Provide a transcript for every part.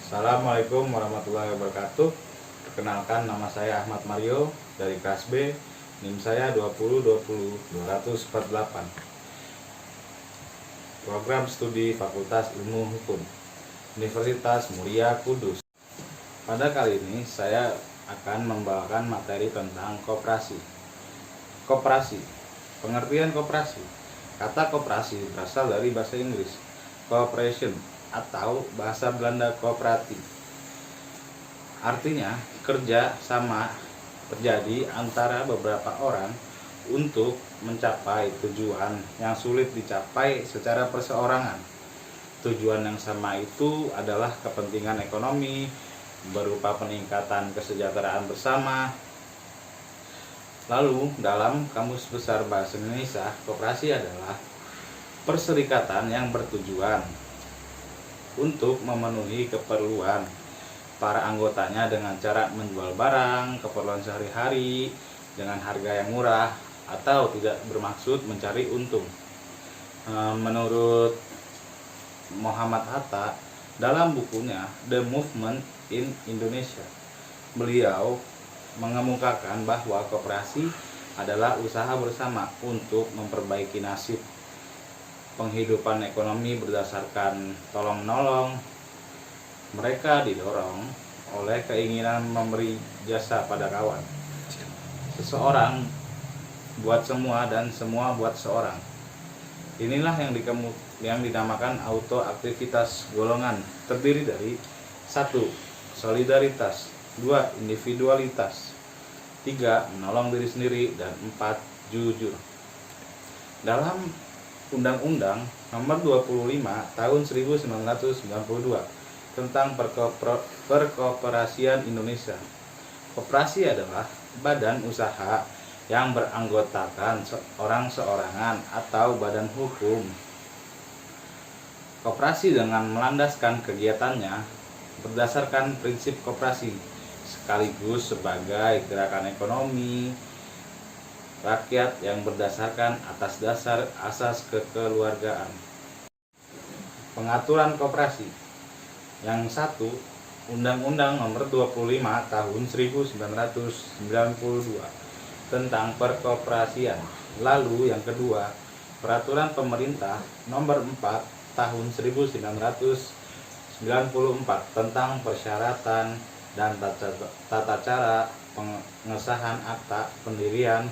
Assalamualaikum warahmatullahi wabarakatuh. Perkenalkan, nama saya Ahmad Mario dari kelas B, NIM saya 2020248. Program studi Fakultas Ilmu Hukum, Universitas Muria Kudus. Pada kali ini saya akan membawakan materi tentang koperasi. Koperasi. Pengertian koperasi. Kata koperasi berasal dari bahasa Inggris cooperation atau bahasa Belanda kooperatif. Artinya kerja sama terjadi antara beberapa orang untuk mencapai tujuan yang sulit dicapai secara perseorangan. Tujuan yang sama itu adalah kepentingan ekonomi berupa peningkatan kesejahteraan bersama. Lalu dalam Kamus Besar Bahasa Indonesia, koperasi adalah perserikatan yang bertujuan untuk memenuhi keperluan para anggotanya dengan cara menjual barang, keperluan sehari-hari dengan harga yang murah atau tidak bermaksud mencari untung. Menurut Muhammad Hatta dalam bukunya The Movement in Indonesia, beliau mengemukakan bahwa koperasi adalah usaha bersama untuk memperbaiki nasib penghidupan ekonomi berdasarkan tolong-menolong. Mereka didorong oleh keinginan memberi jasa pada kawan. Seseorang buat semua dan semua buat seorang. Inilah yang dinamakan auto aktivitas golongan, terdiri dari 1. Solidaritas, 2. Individualitas, 3. Menolong diri sendiri, dan 4. Jujur. Dalam Undang-Undang Nomor 25 Tahun 1992 tentang Perkoperasian Indonesia, koperasi adalah badan usaha yang beranggotakan orang-seorangan atau badan hukum. Koperasi dengan melandaskan kegiatannya berdasarkan prinsip koperasi sekaligus sebagai gerakan ekonomi rakyat yang berdasarkan atas dasar asas kekeluargaan. Pengaturan koperasi. Yang 1, Undang-Undang Nomor 25 Tahun 1992 tentang Perkoperasian. Lalu yang kedua, Peraturan Pemerintah Nomor 4 Tahun 1994 tentang persyaratan dan tata cara pengesahan akta pendirian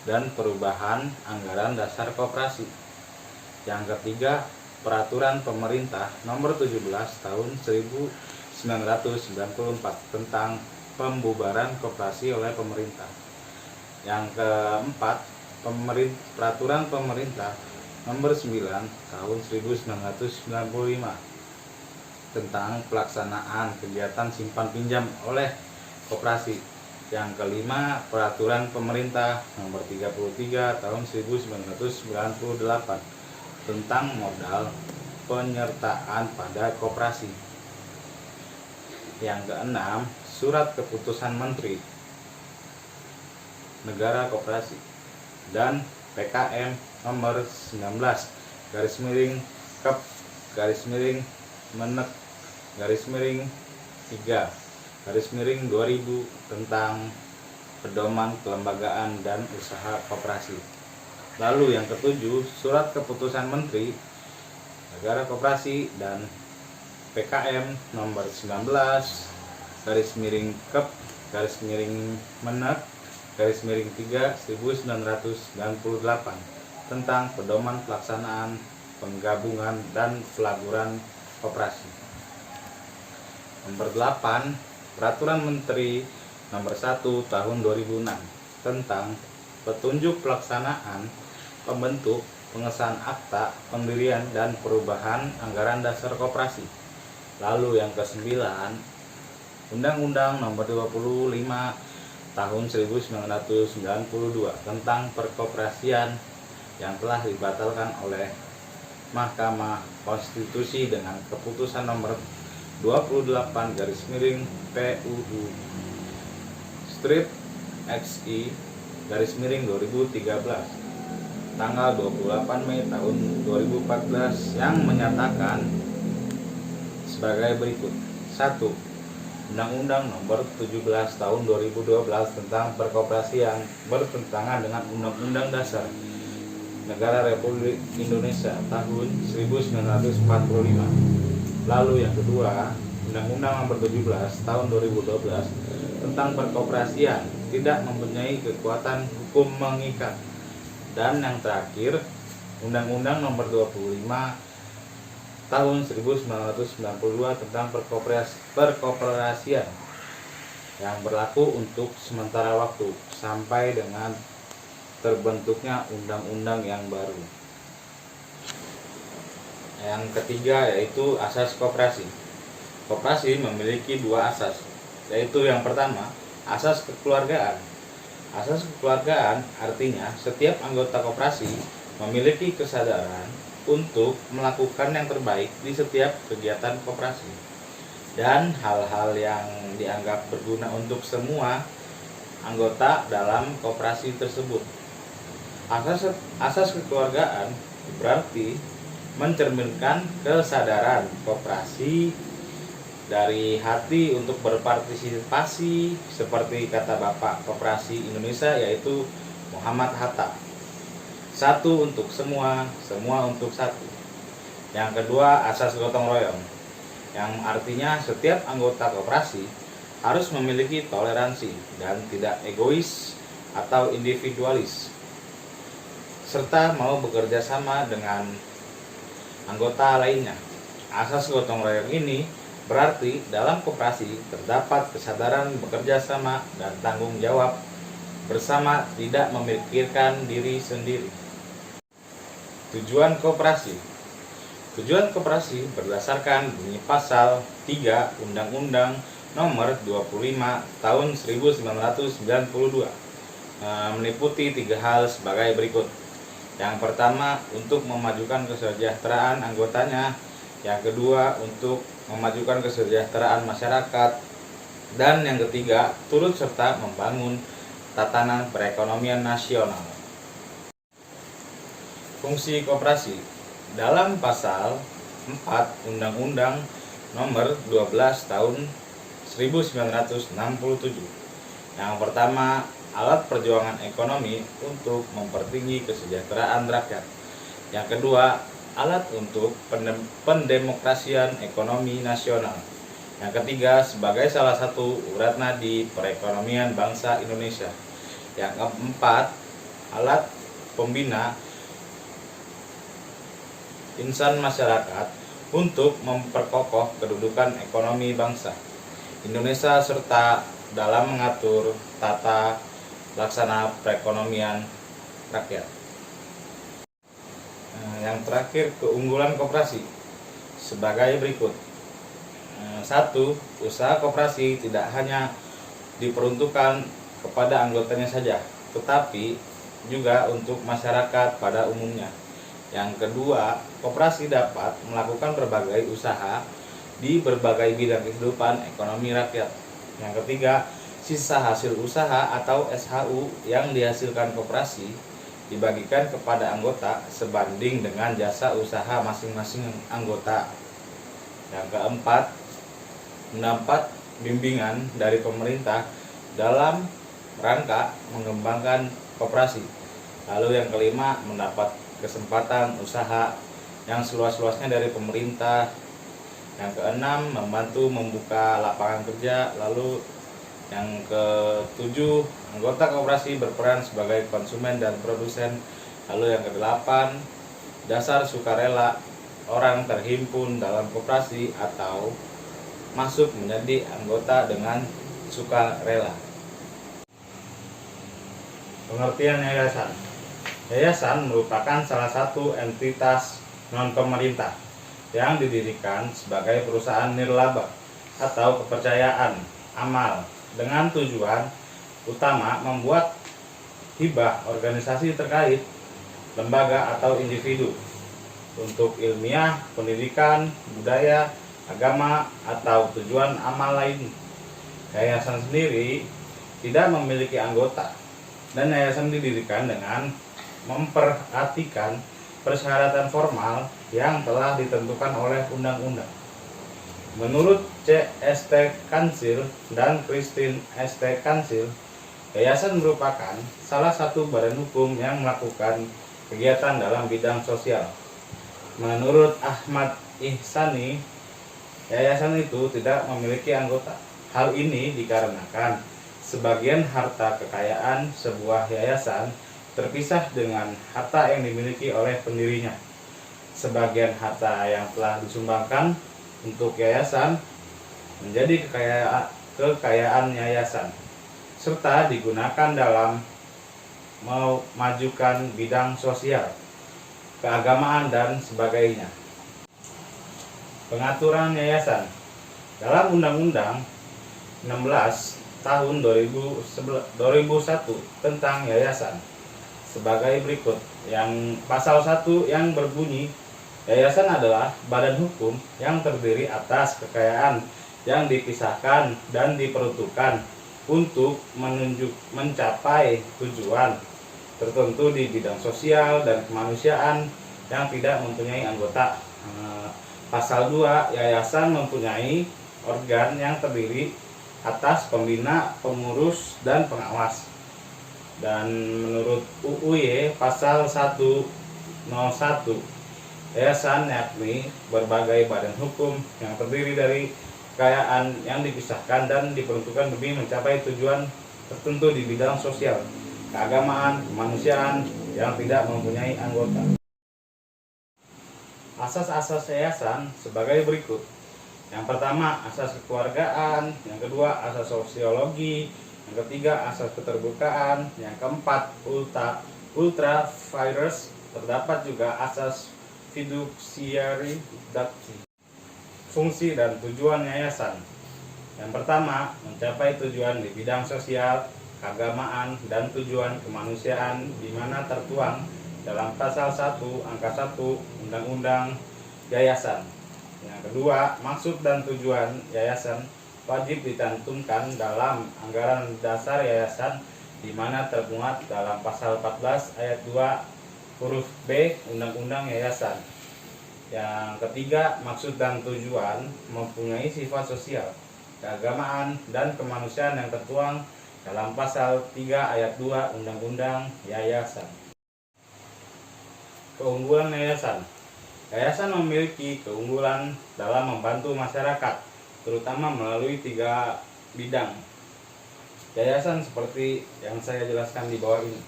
dan perubahan anggaran dasar koperasi. Yang ketiga, Peraturan Pemerintah Nomor 17 Tahun 1994 tentang pembubaran koperasi oleh pemerintah. Yang keempat, Peraturan Pemerintah Nomor 9 Tahun 1995 tentang pelaksanaan kegiatan simpan pinjam oleh koperasi. Yang kelima, Peraturan Pemerintah Nomor 33 Tahun 1998 tentang modal penyertaan pada koperasi. Yang keenam, Surat Keputusan Menteri Negara Koperasi dan PKM Nomor 19 /Menek/3/2000 tentang pedoman kelembagaan dan usaha koperasi. Lalu yang ketujuh, Surat Keputusan Menteri Negara Koperasi dan PKM Nomor 19/Menek/3/1998 tentang pedoman pelaksanaan penggabungan dan pelaburan koperasi. Nomor 8, Peraturan Menteri Nomor 1 Tahun 2006 tentang petunjuk pelaksanaan pembentuk pengesahan akta pendirian dan perubahan anggaran dasar koperasi. Lalu yang ke-9, Undang-Undang Nomor 25 Tahun 1992 tentang Perkoperasian yang telah dibatalkan oleh Mahkamah Konstitusi dengan keputusan nomor 28/PUU strip XI/2013 tanggal 28 Mei tahun 2014 yang menyatakan sebagai berikut. 1. Undang-Undang Nomor 17 Tahun 2012 tentang Perkoperasi yang bertentangan dengan Undang-Undang Dasar Negara Republik Indonesia tahun 1945. Lalu yang kedua, Undang-Undang Nomor 17 Tahun 2012 tentang Perkoperasian tidak mempunyai kekuatan hukum mengikat. Dan yang terakhir, Undang-Undang Nomor 25 Tahun 1992 tentang perkoperasian yang berlaku untuk sementara waktu sampai dengan terbentuknya undang-undang yang baru. Yang ketiga yaitu asas koperasi. Koperasi memiliki dua asas, yaitu yang pertama, asas kekeluargaan. Asas kekeluargaan artinya setiap anggota koperasi memiliki kesadaran untuk melakukan yang terbaik di setiap kegiatan koperasi dan hal-hal yang dianggap berguna untuk semua anggota dalam koperasi tersebut. Asas kekeluargaan berarti mencerminkan kesadaran koperasi dari hati untuk berpartisipasi seperti kata Bapak Koperasi Indonesia yaitu Muhammad Hatta. Satu untuk semua, semua untuk satu. Yang kedua, asas gotong royong, yang artinya setiap anggota koperasi harus memiliki toleransi dan tidak egois atau individualis, serta mau bekerja sama dengan anggota lainnya. Asas gotong royong ini berarti dalam koperasi terdapat kesadaran bekerja sama dan tanggung jawab bersama, tidak memikirkan diri sendiri. Tujuan koperasi. Tujuan koperasi berdasarkan bunyi pasal 3 Undang-Undang Nomor 25 Tahun 1992 meliputi 3 hal sebagai berikut. Yang pertama, untuk memajukan kesejahteraan anggotanya. Yang kedua, untuk memajukan kesejahteraan masyarakat. Dan yang ketiga, turut serta membangun tatanan perekonomian nasional. Fungsi koperasi. Dalam pasal 4 Undang-Undang Nomor 12 Tahun 1967. Yang pertama, alat perjuangan ekonomi untuk mempertinggi kesejahteraan rakyat. Yang kedua, alat untuk pendemokrasian ekonomi nasional. Yang ketiga, sebagai salah satu urat nadi perekonomian bangsa Indonesia. Yang keempat, alat pembina insan masyarakat untuk memperkokoh kedudukan ekonomi bangsa Indonesia serta dalam mengatur tata laksana perekonomian rakyat. Yang terakhir, keunggulan koperasi sebagai berikut. 1. Usaha koperasi tidak hanya diperuntukkan kepada anggotanya saja, tetapi juga untuk masyarakat pada umumnya. Yang kedua, koperasi dapat melakukan berbagai usaha di berbagai bidang kehidupan ekonomi rakyat. Yang ketiga, sisa hasil usaha atau SHU yang dihasilkan koperasi dibagikan kepada anggota sebanding dengan jasa usaha masing-masing anggota. Yang keempat, mendapat bimbingan dari pemerintah dalam rangka mengembangkan koperasi. Lalu yang kelima, mendapat kesempatan usaha yang seluas-luasnya dari pemerintah. Yang keenam, membantu membuka lapangan kerja. Lalu yang ketujuh, anggota koperasi berperan sebagai konsumen dan produsen. Lalu yang kedelapan, dasar sukarela orang terhimpun dalam koperasi atau masuk menjadi anggota dengan sukarela. Pengertian yayasan. Yayasan merupakan salah satu entitas non-pemerintah yang didirikan sebagai perusahaan nirlaba atau kepercayaan amal dengan tujuan utama membuat hibah organisasi terkait lembaga atau individu untuk ilmiah, pendidikan, budaya, agama, atau tujuan amal lain. Yayasan sendiri tidak memiliki anggota dan yayasan didirikan dengan memperhatikan persyaratan formal yang telah ditentukan oleh undang-undang. Menurut C.S.T. Kansil dan Christine S.T. Kansil, yayasan merupakan salah satu badan hukum yang melakukan kegiatan dalam bidang sosial. Menurut Ahmad Ihsani, yayasan itu tidak memiliki anggota. Hal ini dikarenakan sebagian harta kekayaan sebuah yayasan terpisah dengan harta yang dimiliki oleh pendirinya. Sebagian harta yang telah disumbangkan untuk yayasan menjadi kekayaan yayasan, serta digunakan dalam memajukan bidang sosial, keagamaan, dan sebagainya. Pengaturan yayasan dalam Undang-Undang 16 tahun 2001 tentang yayasan sebagai berikut. Yang pasal 1 yang berbunyi, yayasan adalah badan hukum yang terdiri atas kekayaan yang dipisahkan dan diperuntukkan untuk mencapai tujuan tertentu di bidang sosial dan kemanusiaan yang tidak mempunyai anggota. Pasal 2, yayasan mempunyai organ yang terdiri atas pembina, pengurus, dan pengawas. Dan menurut UUY pasal 101, yayasan yakni berbagai badan hukum yang terdiri dari kekayaan yang dipisahkan dan diperuntukkan demi mencapai tujuan tertentu di bidang sosial, keagamaan, kemanusiaan yang tidak mempunyai anggota. Asas-asas yayasan sebagai berikut. Yang pertama, asas kekeluargaan. Yang kedua, asas sosiologi. Yang ketiga, asas keterbukaan. Yang keempat, ultra virus. Terdapat juga asas fiduciary duty. Fungsi dan tujuan yayasan. Yang pertama, mencapai tujuan di bidang sosial, keagamaan, dan tujuan kemanusiaan di mana tertuang dalam pasal 1 angka 1 Undang-Undang Yayasan. Yang kedua, maksud dan tujuan yayasan wajib dicantumkan dalam anggaran dasar yayasan di mana termuat dalam pasal 14 ayat 2 huruf B Undang-Undang Yayasan. Yang ketiga, maksud dan tujuan mempunyai sifat sosial, keagamaan, dan kemanusiaan yang tertuang dalam pasal 3 ayat 2 Undang-Undang Yayasan. Keunggulan yayasan. Yayasan memiliki keunggulan dalam membantu masyarakat, terutama melalui 3 bidang. Yayasan seperti yang saya jelaskan di bawah ini.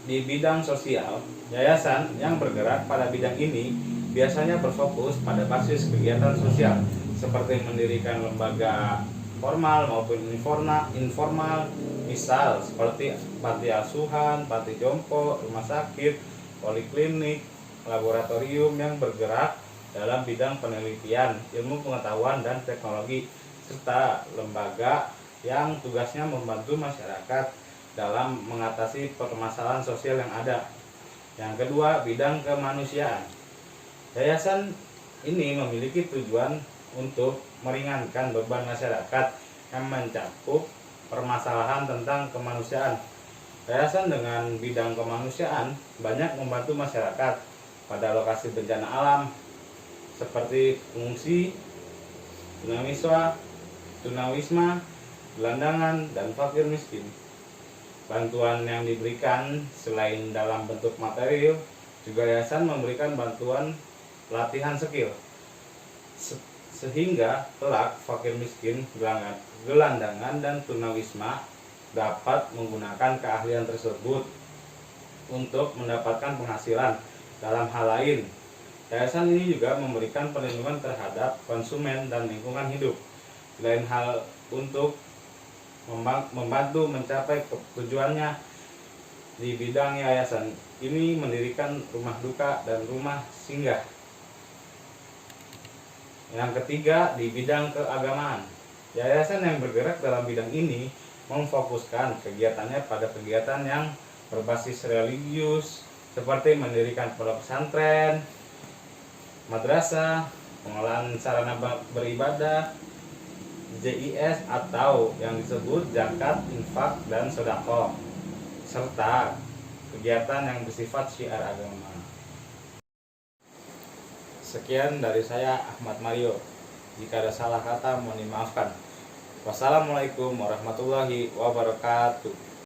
Di bidang sosial, yayasan yang bergerak pada bidang ini biasanya berfokus pada basis kegiatan sosial, seperti mendirikan lembaga formal maupun informal, misal seperti panti asuhan, panti jompo, rumah sakit, poliklinik, laboratorium yang bergerak dalam bidang penelitian, ilmu pengetahuan, dan teknologi, serta lembaga yang tugasnya membantu masyarakat dalam mengatasi permasalahan sosial yang ada. Yang kedua, bidang kemanusiaan. Yayasan ini memiliki tujuan untuk meringankan beban masyarakat yang mencakup permasalahan tentang kemanusiaan. Yayasan dengan bidang kemanusiaan banyak membantu masyarakat pada lokasi bencana alam seperti pengungsi, tunawisma, gelandangan, dan fakir miskin. Bantuan yang diberikan selain dalam bentuk material, juga yayasan memberikan bantuan pelatihan skill sehingga kelak fakir miskin, gelandangan, dan tunawisma dapat menggunakan keahlian tersebut untuk mendapatkan penghasilan. Dalam hal lain, yayasan ini juga memberikan perlindungan terhadap konsumen dan lingkungan hidup. Selain hal untuk membantu mencapai tujuannya di bidang yayasan ini mendirikan rumah duka dan rumah singgah. Yang ketiga, di bidang keagamaan. Yayasan yang bergerak dalam bidang ini memfokuskan kegiatannya pada kegiatan yang berbasis religius seperti mendirikan pondok pesantren, madrasah, pengelolaan sarana beribadah, JIS atau yang disebut zakat, infak, dan sedekah, serta kegiatan yang bersifat syiar agama. Sekian dari saya, Ahmad Mario. Jika ada salah kata mohon dimaafkan. Wassalamualaikum warahmatullahi wabarakatuh.